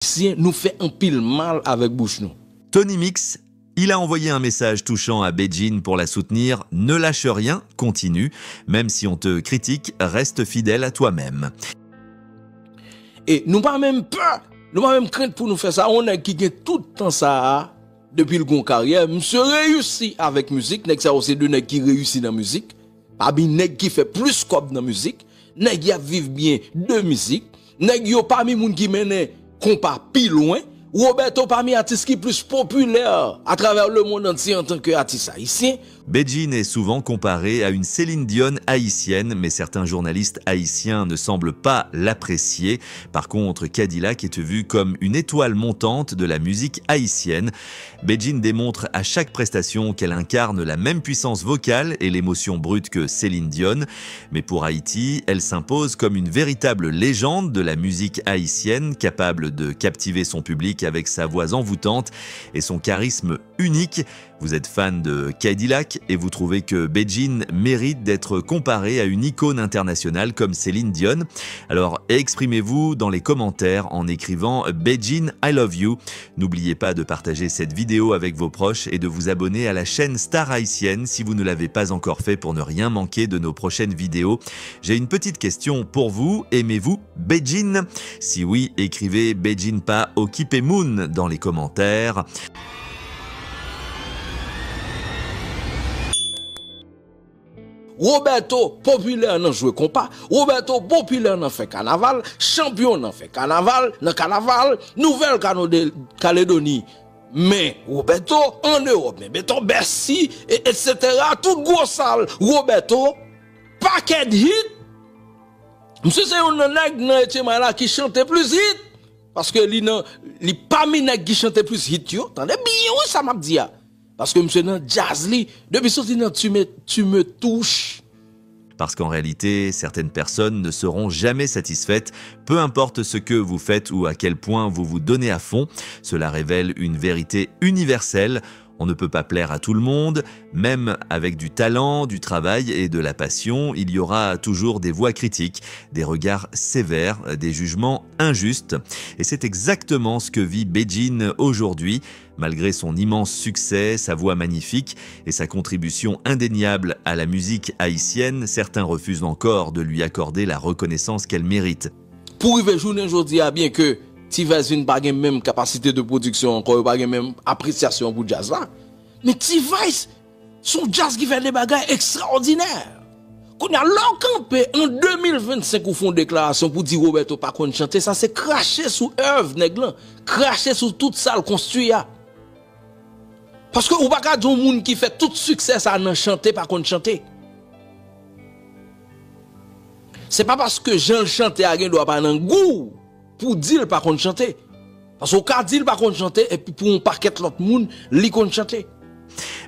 Si nous fait un pile mal avec bouche nous. Tony Mix, il a envoyé un message touchant à Beijing pour la soutenir. Ne lâche rien, continue. Même si on te critique, reste fidèle à toi-même. Et nous pas même peur, nous pas même crainte pour nous faire ça. On a qui gagne tout le temps ça depuis le gon carrière. Monsieur réussi avec musique, nèg ça aussi de nèg qui réussit dans musique. Pas bien nèg qui fait plus scope dans musique, nèg qui vivent bien de musique, nèg yo parmi moun qui mène compas pi loin. Roberto parmi artistes qui plus populaires à travers le monde entier en tant qu'artiste haïtien. Beijing est souvent comparé à une Céline Dion haïtienne, mais certains journalistes haïtiens ne semblent pas l'apprécier. Par contre, Cadillac est vu comme une étoile montante de la musique haïtienne. Beijing démontre à chaque prestation qu'elle incarne la même puissance vocale et l'émotion brute que Céline Dion. Mais pour Haïti, elle s'impose comme une véritable légende de la musique haïtienne, capable de captiver son public avec sa voix envoûtante et son charisme unique. Vous êtes fan de Cadillac et vous trouvez que Beijing mérite d'être comparé à une icône internationale comme Céline Dion. Alors exprimez-vous dans les commentaires en écrivant Beijing I love you. N'oubliez pas de partager cette vidéo avec vos proches et de vous abonner à la chaîne Star Haïtienne si vous ne l'avez pas encore fait pour ne rien manquer de nos prochaines vidéos. J'ai une petite question pour vous. Aimez-vous Beijing? Si oui, écrivez Beijing pas Okipe Moon dans les commentaires. Roberto populaire dans jouer compas, Roberto populaire dans fait carnaval, champion dans fait carnaval, Nouvelle Calédonie. Mais Roberto en Europe, mais béton Bercy etc. tout gros salle, Roberto paquet de hit. Monsieur c'est un nèg nan Etchema là qui chantait plus hit parce que li parmi nèg qui chantait plus hit yo, attendez bien oui ça m'a dit. Parce que monsieur dans jazz li, depuis sorti dans tu me touches. Parce qu'en réalité, certaines personnes ne seront jamais satisfaites, peu importe ce que vous faites ou à quel point vous vous donnez à fond. Cela révèle une vérité universelle. On ne peut pas plaire à tout le monde, même avec du talent, du travail et de la passion, il y aura toujours des voix critiques, des regards sévères, des jugements injustes. Et c'est exactement ce que vit Beijing aujourd'hui. Malgré son immense succès, sa voix magnifique et sa contribution indéniable à la musique haïtienne, certains refusent encore de lui accorder la reconnaissance qu'elle mérite. Pour arriver journée aujourd'hui, bien que T-Vice n'a pas la même capacité de production, encore pas la même appréciation pour jazz là. Mais T-Vice, son jazz qui fait des bagages extraordinaires. Quand on a l'encampé en 2025 ou font déclaration pour dire Roberto pas qu'on chanter, ça c'est cracher sous œuvre nèglan, cracher sous toute salle construite. Parce que ou pas qu'un monde qui fait tout succès ça nan chanter pas qu'on chanter. C'est pas parce que Jean chanter a gen doit pas nan goût pour dire par contre chanter. Parce qu'au cas dire par contre chanter et puis pour un paquet l'autre monde li kon chanter.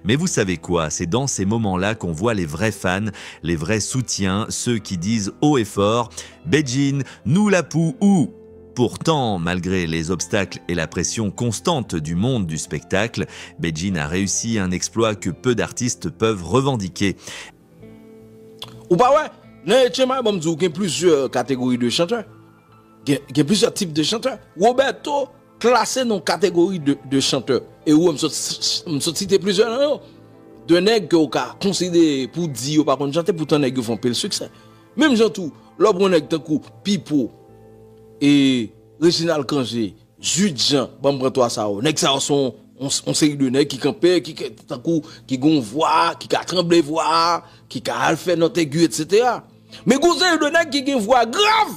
Mais vous savez quoi, c'est dans ces moments-là qu'on voit les vrais fans, les vrais soutiens, ceux qui disent haut et fort « Beijing, nous la pou ou ». Pourtant, malgré les obstacles et la pression constante du monde du spectacle, Beijing a réussi un exploit que peu d'artistes peuvent revendiquer. Ou pas ouais, dans Etchema, bon il y a plusieurs catégories de chanteurs. Il y a plusieurs types de chanteurs. Roberto classé dans catégorie de chanteurs. Et où je cité plusieurs de nègres que vous considérez pour dire par contre chanter pourtant nègres font le succès. Même gens tout, l'autre nègre tant coup Pipo et Reginald Kangé, Jude Jean, bon prend toi ça. Nègres ça sont on série de nègres qui campent qui tant coup qui gon voix, qui a tremblé voix, qui a fait note aiguë etc. Mais vous avez de nègres qui ont une voix grave.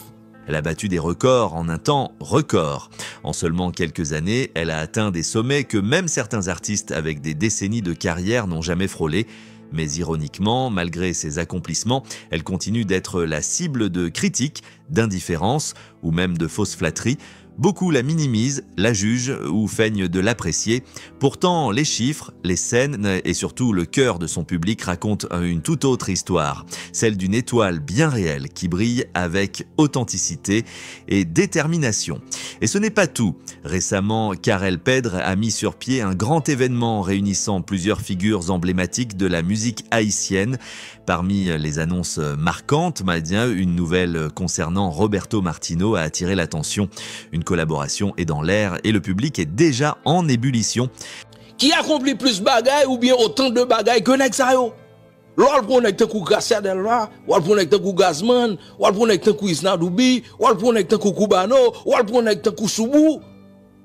Elle a battu des records en un temps record. En seulement quelques années, elle a atteint des sommets que même certains artistes avec des décennies de carrière n'ont jamais frôlés. Mais ironiquement, malgré ses accomplissements, elle continue d'être la cible de critiques, d'indifférence ou même de fausses flatteries. Beaucoup la minimisent, la jugent ou feignent de l'apprécier. Pourtant, les chiffres, les scènes et surtout le cœur de son public racontent une toute autre histoire. Celle d'une étoile bien réelle qui brille avec authenticité et détermination. Et ce n'est pas tout. Récemment, Karel Pedre a mis sur pied un grand événement réunissant plusieurs figures emblématiques de la musique haïtienne. Parmi les annonces marquantes, une nouvelle concernant Roberto Martino a attiré l'attention. Une une collaboration est dans l'air et le public est déjà en ébullition. Qui accomplit plus bagaille ou bien autant de bagaille que nèg sa yo? L'on prend nèg tan kou Graciadel là, ou prend nèg tan kou Gazman, ou prend nèg tan kou Isna Doubi, ou prend nèg tan kou Cubano, ou prend nèg tan kou Soubou.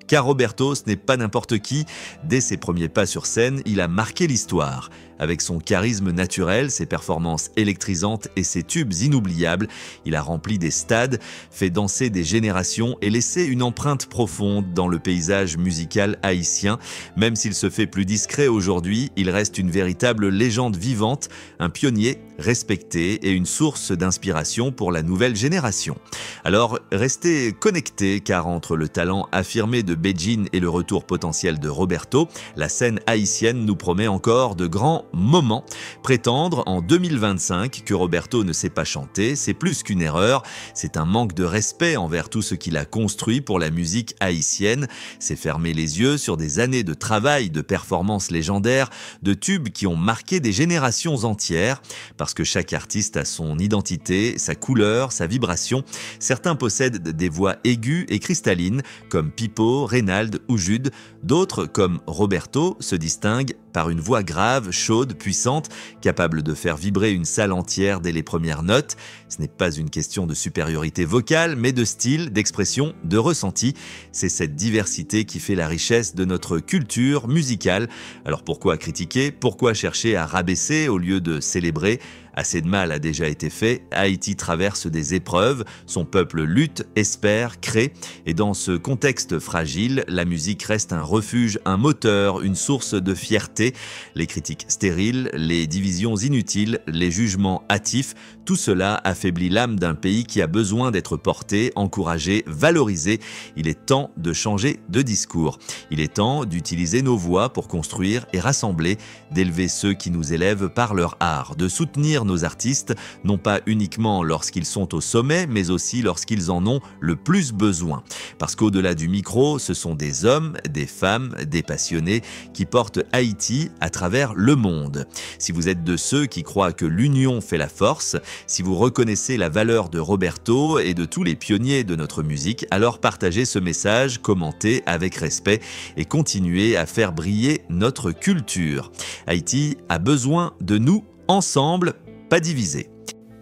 Car Roberto, ce n'est pas n'importe qui. Dès ses premiers pas sur scène, il a marqué l'histoire. Avec son charisme naturel, ses performances électrisantes et ses tubes inoubliables, il a rempli des stades, fait danser des générations et laissé une empreinte profonde dans le paysage musical haïtien. Même s'il se fait plus discret aujourd'hui, il reste une véritable légende vivante, un pionnier respecté et une source d'inspiration pour la nouvelle génération. Alors, restez connectés car entre le talent affirmé de Beijing et le retour potentiel de Roberto, la scène haïtienne nous promet encore de grands moments. Prétendre en 2025 que Roberto ne sait pas chanter, c'est plus qu'une erreur, c'est un manque de respect envers tout ce qu'il a construit pour la musique haïtienne, c'est fermer les yeux sur des années de travail, de performances légendaires, de tubes qui ont marqué des générations entières, parce que chaque artiste a son identité, sa couleur, sa vibration. Certains possèdent des voix aiguës et cristallines, comme Pipo, Reynald ou Jude. D'autres, comme Roberto, se distinguent par une voix grave, chaude, puissante, capable de faire vibrer une salle entière dès les premières notes. Ce n'est pas une question de supériorité vocale, mais de style, d'expression, de ressenti. C'est cette diversité qui fait la richesse de notre culture musicale. Alors pourquoi critiquer? Pourquoi chercher à rabaisser au lieu de célébrer? Assez de mal a déjà été fait, Haïti traverse des épreuves, son peuple lutte, espère, crée, et dans ce contexte fragile, la musique reste un refuge, un moteur, une source de fierté. Les critiques stériles, les divisions inutiles, les jugements hâtifs, tout cela affaiblit l'âme d'un pays qui a besoin d'être porté, encouragé, valorisé. Il est temps de changer de discours. Il est temps d'utiliser nos voix pour construire et rassembler, d'élever ceux qui nous élèvent par leur art, de soutenir nos artistes, non pas uniquement lorsqu'ils sont au sommet, mais aussi lorsqu'ils en ont le plus besoin. Parce qu'au-delà du micro, ce sont des hommes, des femmes, des passionnés qui portent Haïti à travers le monde. Si vous êtes de ceux qui croient que l'union fait la force, si vous reconnaissez la valeur de Roberto et de tous les pionniers de notre musique, alors partagez ce message, commentez avec respect et continuez à faire briller notre culture. Haïti a besoin de nous ensemble, pas divisés.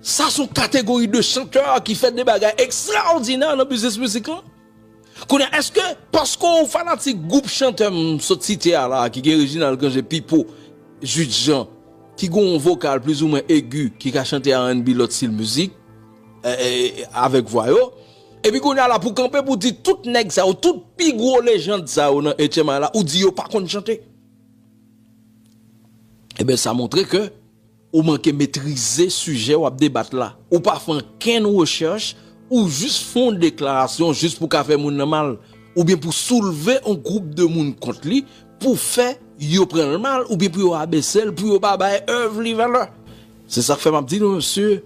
Ça sont catégories de chanteurs qui font des bagages extraordinaires dans le business musical. Est-ce que parce qu'on fanatique groupe chanteur cité là qui est original quand j'ai Pipo, Jude Jean, qui a un vocal plus ou moins aigu qui a chanté R&B l'autre style musique avec voix yo, et puis qu'on a là pour camper pour dire tout nèg ça ou tout pi gros légende ça ou dans Etienne là ou dit yo pas qu'on chanter. Et ben ça montre que ou manque maîtriser sujet ou débattre là ou pas faire qu'une recherche ou juste font une déclaration juste pour faire moun mal ou bien pour soulever un groupe de monde contre lui pour faire yo prendre le mal ou bien pour yo abaisser pour yo pas bailler œuvre li valeur. C'est ça que fait m'a dit monsieur.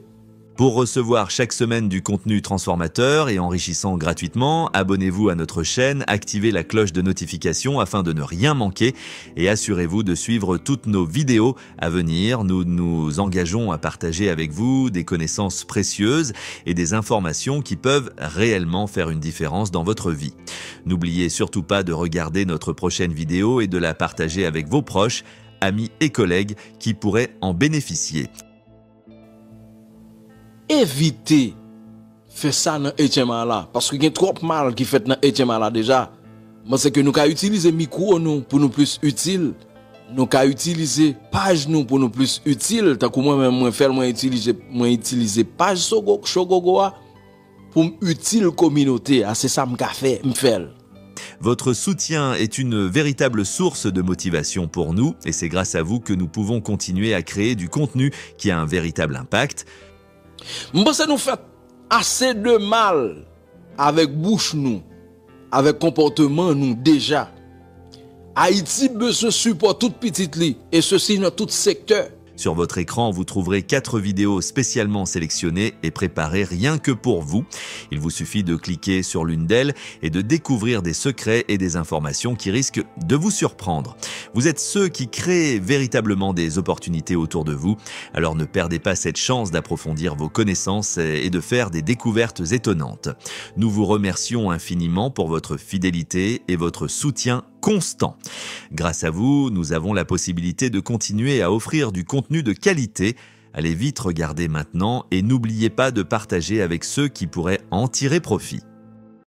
Pour recevoir chaque semaine du contenu transformateur et enrichissant gratuitement, abonnez-vous à notre chaîne, activez la cloche de notification afin de ne rien manquer et assurez-vous de suivre toutes nos vidéos à venir. Nous nous engageons à partager avec vous des connaissances précieuses et des informations qui peuvent réellement faire une différence dans votre vie. N'oubliez surtout pas de regarder notre prochaine vidéo et de la partager avec vos proches, amis et collègues qui pourraient en bénéficier. Évitez faire ça dans Etienne là parce qu'il y a trop mal qui fait dans Etienne là déjà. Moi c'est que nous avons utilisé micro nous pour nous plus utile. Nous avons utilisé page nous pour nous plus utile. Tant que moi utiliser page Shogogoa pour utile communauté. C'est ça que je fais. Votre soutien est une véritable source de motivation pour nous et c'est grâce à vous que nous pouvons continuer à créer du contenu qui a un véritable impact. M'pense nous fait assez de mal avec bouche nous, avec comportement nous déjà. Haïti besoin support toute petite li et ceci dans tout secteur. Sur votre écran, vous trouverez 4 vidéos spécialement sélectionnées et préparées rien que pour vous. Il vous suffit de cliquer sur l'une d'elles et de découvrir des secrets et des informations qui risquent de vous surprendre. Vous êtes ceux qui créent véritablement des opportunités autour de vous, alors ne perdez pas cette chance d'approfondir vos connaissances et de faire des découvertes étonnantes. Nous vous remercions infiniment pour votre fidélité et votre soutien constant. Grâce à vous, nous avons la possibilité de continuer à offrir du contenu de qualité. Allez vite regarder maintenant et n'oubliez pas de partager avec ceux qui pourraient en tirer profit.